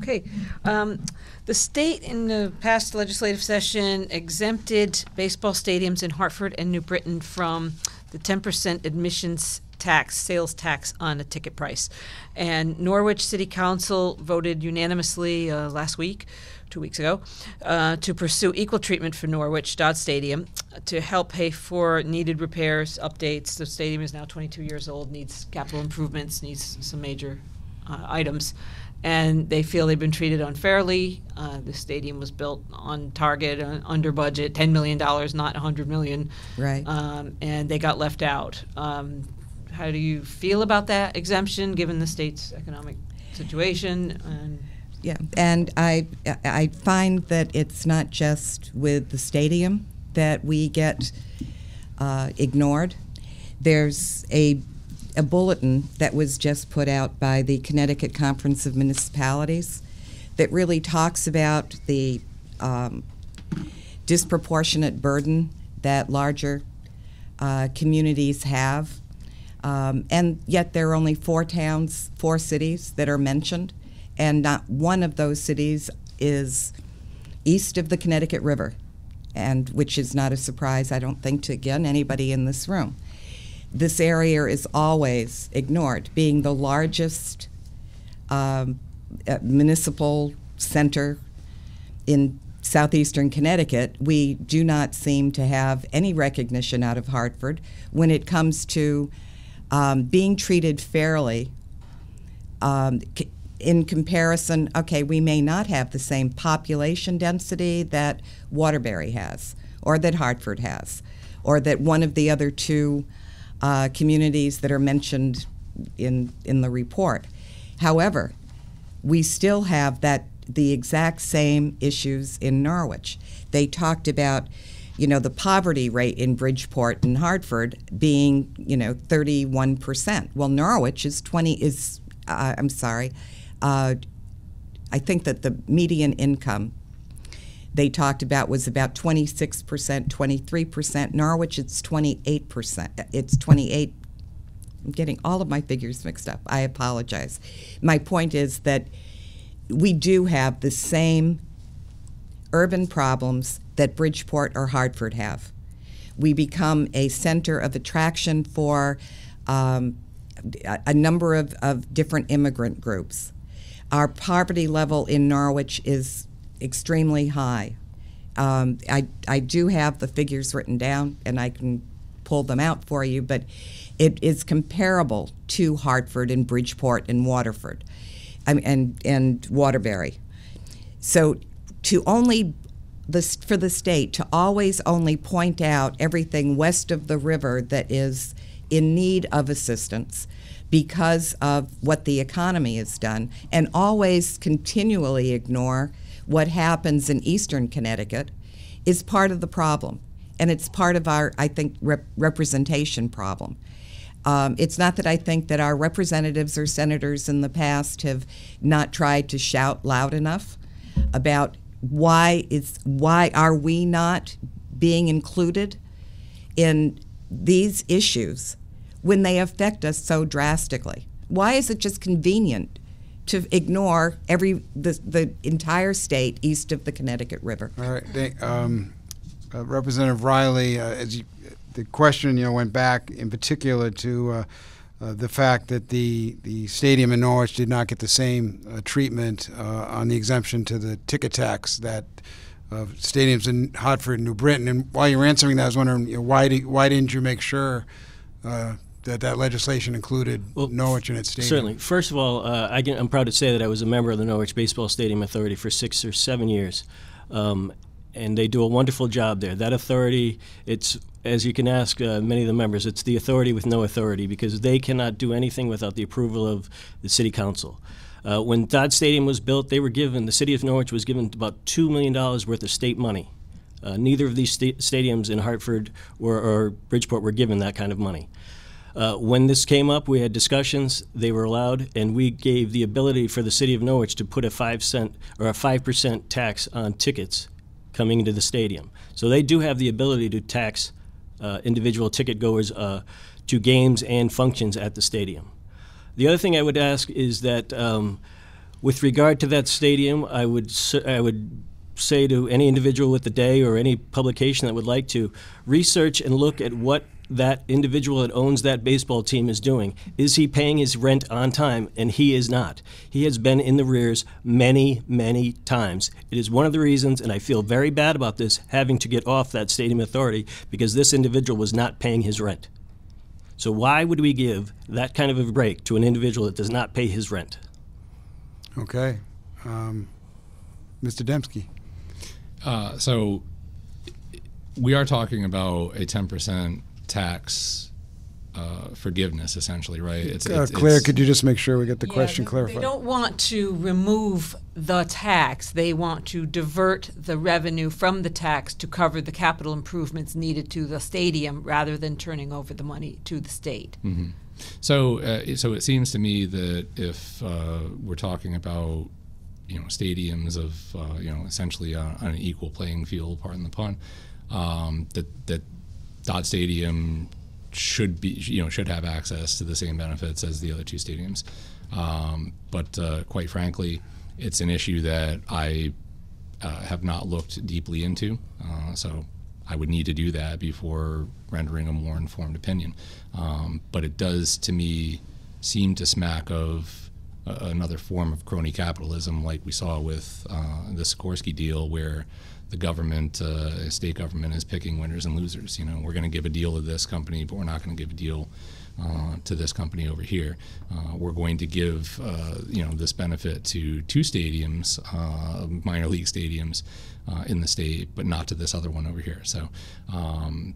Okay. The state in the past legislative session exempted baseball stadiums in Hartford and New Britain from the 10% admissions tax, sales tax on a ticket price. And Norwich City Council voted unanimously last week, 2 weeks ago, to pursue equal treatment for Norwich Dodd Stadium to help pay for needed repairs, updates. The stadium is now 22 years old, needs capital improvements, needs some major items. And they feel they've been treated unfairly. The stadium was built on target, under budget, $10 million, not $100 million. Right. And they got left out. How do you feel about that exemption, given the state's economic situation? Yeah, and I find that it's not just with the stadium that we get ignored. There's a bulletin that was just put out by the Connecticut Conference of Municipalities that really talks about the disproportionate burden that larger communities have. And yet there are only 4 cities that are mentioned, and not one of those cities is east of the Connecticut River, and which is not a surprise, I don't think, to, again, anybody in this room. This area is always ignored, being the largest municipal center in southeastern Connecticut. We do not seem to have any recognition out of Hartford when it comes to being treated fairly. In comparison, okay, we may not have the same population density that Waterbury has, or that Hartford has, or that one of the other 2 communities that are mentioned in the report. However, we still have the exact same issues in Norwich. They talked about, the poverty rate in Bridgeport and Hartford being, 31%. Well, Norwich is I think that the median income they talked about was about 26%, 23%. Norwich, it's 28%. It's 28. I'm getting all of my figures mixed up. I apologize. My point is that we do have the same urban problems that Bridgeport or Hartford have. We become a center of attraction for a number of different immigrant groups. Our poverty level in Norwich is extremely high. I do have the figures written down, and I can pull them out for you, but it is comparable to Hartford and Bridgeport and Waterford, and Waterbury. So for the state to always only point out everything west of the river that is in need of assistance because of what the economy has done, and always continually ignore what happens in eastern Connecticut, is part of the problem. And it's part of our, I think, representation problem. It's not that I think that our representatives or senators in the past have not tried to shout loud enough about why are we not being included in these issues when they affect us so drastically? Why is it just convenient to ignore the entire state east of the Connecticut River? All right, Representative Riley, the question went back in particular to the fact that the stadium in Norwich did not get the same treatment on the exemption to the ticket tax that stadiums in Hartford and New Britain. And while you're answering that, I was wondering, why didn't you make sure that legislation included Norwich in its stadium? Certainly. First of all, I'm proud to say that I was a member of the Norwich Baseball Stadium Authority for 6 or 7 years. And they do a wonderful job there. That authority, it's, as you can ask many of the members, it's the authority with no authority, because they cannot do anything without the approval of the city council. When Dodd Stadium was built, the city of Norwich was given about $2 million worth of state money. Neither of these stadiums in Hartford or Bridgeport were given that kind of money. When this came up, we had discussions. They were allowed, and we gave the ability for the city of Norwich to put a 5% or a 5% tax on tickets coming into the stadium. So they do have the ability to tax individual ticket goers to games and functions at the stadium. The other thing I would ask is that With regard to that stadium, I would say to any individual with the day or any publication that would like to research and look at what that individual that owns that baseball team is doing. Is he paying his rent on time? And he is not. He has been in the rears many, many times. It is one of the reasons, and I feel very bad about this, having to get off that stadium authority because this individual was not paying his rent. So why would we give that kind of a break to an individual that does not pay his rent? Okay. Mr. Dempsky. So we are talking about a 10% tax forgiveness, essentially, right? Claire, could you just make sure we get the question clarified? They don't want to remove the tax. They want to divert the revenue from the tax to cover the capital improvements needed to the stadium rather than turning over the money to the state. Mm-hmm. So it seems to me that if we're talking about stadiums of essentially on an equal playing field, pardon the pun, that Dodge Stadium should have access to the same benefits as the other two stadiums. But quite frankly, it's an issue that I have not looked deeply into. So I would need to do that before rendering a more informed opinion. But it does, to me, seem to smack of another form of crony capitalism, like we saw with the Sikorsky deal, where the government, state government, is picking winners and losers. We're going to give a deal to this company, but we're not going to give a deal to this company over here. We're going to give this benefit to two stadiums, minor league stadiums in the state, but not to this other one over here. So on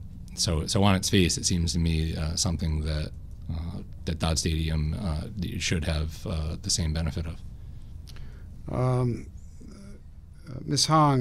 its face, it seems to me something that Dodge Stadium should have the same benefit of. Ms. Hong,